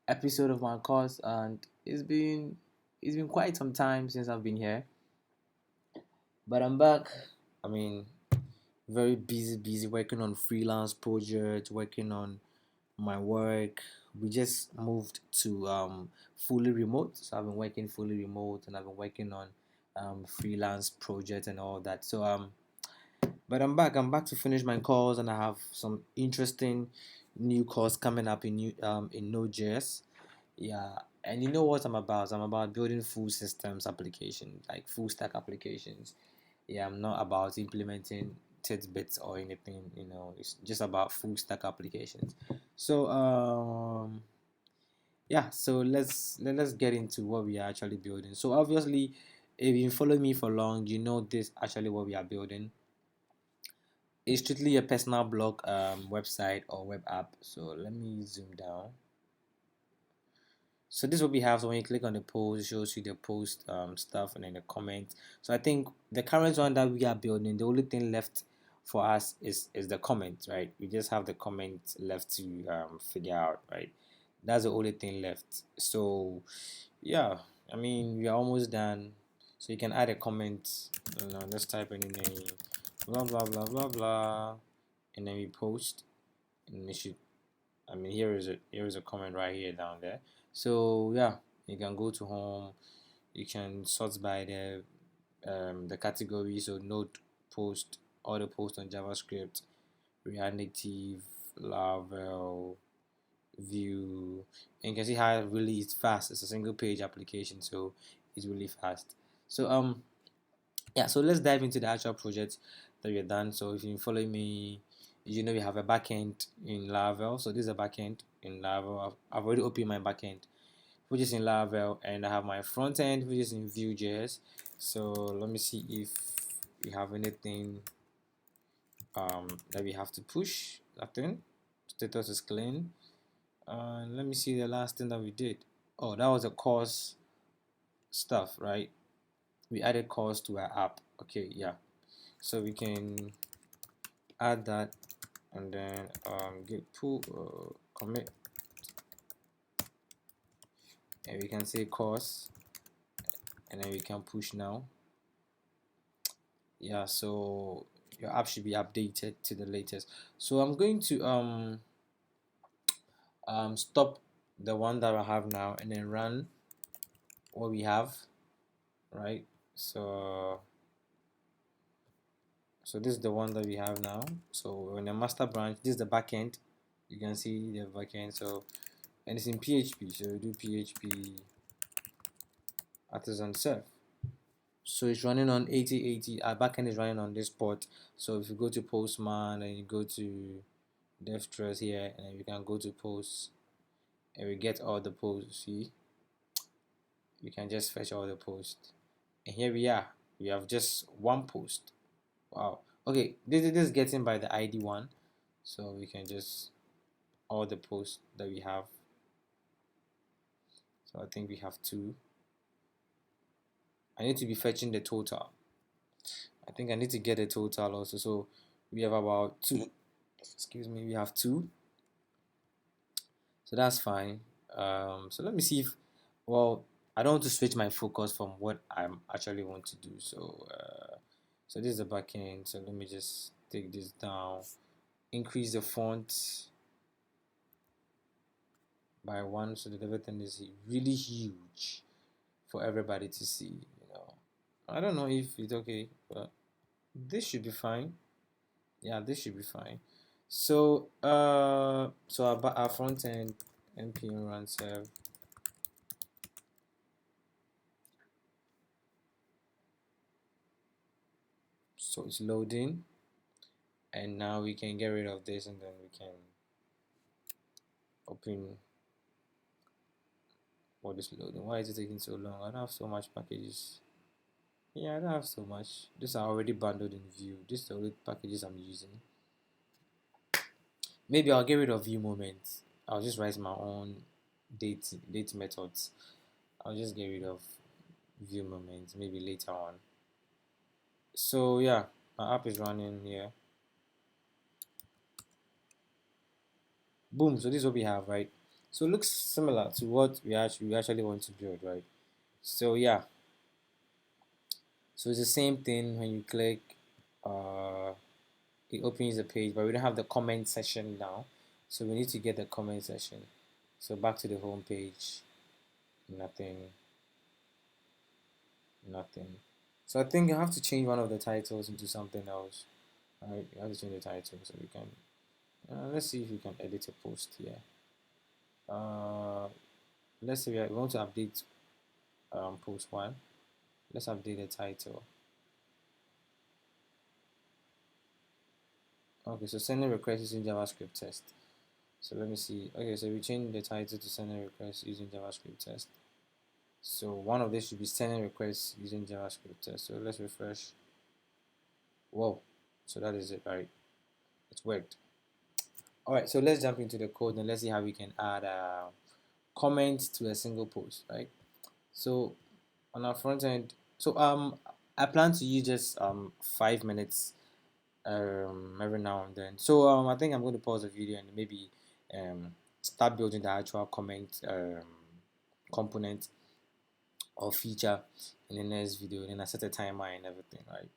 episode of my course, and it's been quite some time since I've been here, but I'm back. I mean, very busy working on freelance projects, working on my work. We just moved to fully remote, so I've been working fully remote, and I've been working on freelance projects and all that. But I'm back. I'm back to finish my course, and I have some interesting new course coming up in Node.js. Yeah, and you know what I'm about? I'm about building full systems applications, like full stack applications. Yeah, I'm not about implementing tidbits or anything. It's just about full stack applications. So yeah, so let's get into what we are actually building. So obviously, if you follow me for long, you know this actually what we are building. It's strictly a personal blog website or web app. So let me zoom down. So this is what we have. So when you click on the post, it shows you the post stuff and then the comment. So I think the current one that we are building, the only thing left for us is the comment, right? We just have the comment left to figure out, right? That's the only thing left. So yeah, I mean we are almost done. So you can add a comment. Let's type any name, blah blah blah blah blah, and then we post, and it should. I mean, here is a comment right here down there. So yeah, you can go to home. You can sort by the category. So Node post, all the posts on JavaScript, React Native, Laravel, Vue, and you can see how it really is fast. It's a single page application, so it's really fast. So yeah, so let's dive into the actual project that we've done. So if you follow me, you know we have a backend in Laravel. So this is a backend in Laravel. I've already opened my backend, which is in Laravel, and I have my front end, which is in Vue.js. So let me see if we have anything that we have to push. Nothing. Status is clean. Let me see the last thing that we did. Oh, that was a course stuff, right? We added course to our app. Okay, yeah. So we can add that, and then git pull commit, and we can say course, and then we can push now. Yeah, so your app should be updated to the latest. So I'm going to stop the one that I have now and then run what we have, right? So this is the one that we have now. So in the master branch, this is the backend. You can see the backend. So, and it's in PHP. So we do PHP artisan serve. So it's running on 8080. Our backend is running on this port. So if you go to Postman and you go to DevTrust here, and you can go to posts, and we get all the posts. See, you can just fetch all the posts, and here we are. We have just one post. Wow. Okay, this is getting by the ID one, so we can just all the posts that we have. So I think we have two. I need to be fetching the total. I think I need to get a total also. So we have about two. Excuse me, we have two. So that's fine. So let me see if, well, I don't want to switch my focus from what I actually want to do. So this is the backend. So let me just take this down, increase the font by one so that everything is really huge for everybody to see. I don't know if it's okay, but this should be fine. Yeah, this should be fine. So our front end npm run serve. So it's loading, and now we can get rid of this, and then we can open what is loading. Why is it taking so long? I don't have so much packages. Yeah, I don't have so much. These are already bundled in Vue. This is the only packages I'm using. Maybe I'll get rid of Vue moments. I'll just write my own date methods. I'll just get rid of Vue moments maybe later on. So yeah, my app is running here. Boom. So this is what we have, right? So it looks similar to what we actually want to build, right? So yeah, so it's the same thing. When you click, uh, it opens the page, but we don't have the comment section now, so we need to get the comment section. So back to the home page, nothing, nothing. So I think you have to change one of the titles into something else. All right, you have to change the title so we can. Let's see if we can edit a post here. Uh, let's say we want to update post one. Let's update the title. Okay, so sending requests using JavaScript test. So let me see. Okay, so we change the title to sending requests using JavaScript test. So one of these should be sending requests using JavaScript test. So let's refresh. Whoa. So that is it, right? It's worked. All right, so let's jump into the code and let's see how we can add comments to a single post, right? So on our front end, so I plan to use just 5 minutes every now and then. So I think I'm going to pause the video and maybe start building the actual comment component or feature in the next video. Then I set a timer and everything, right?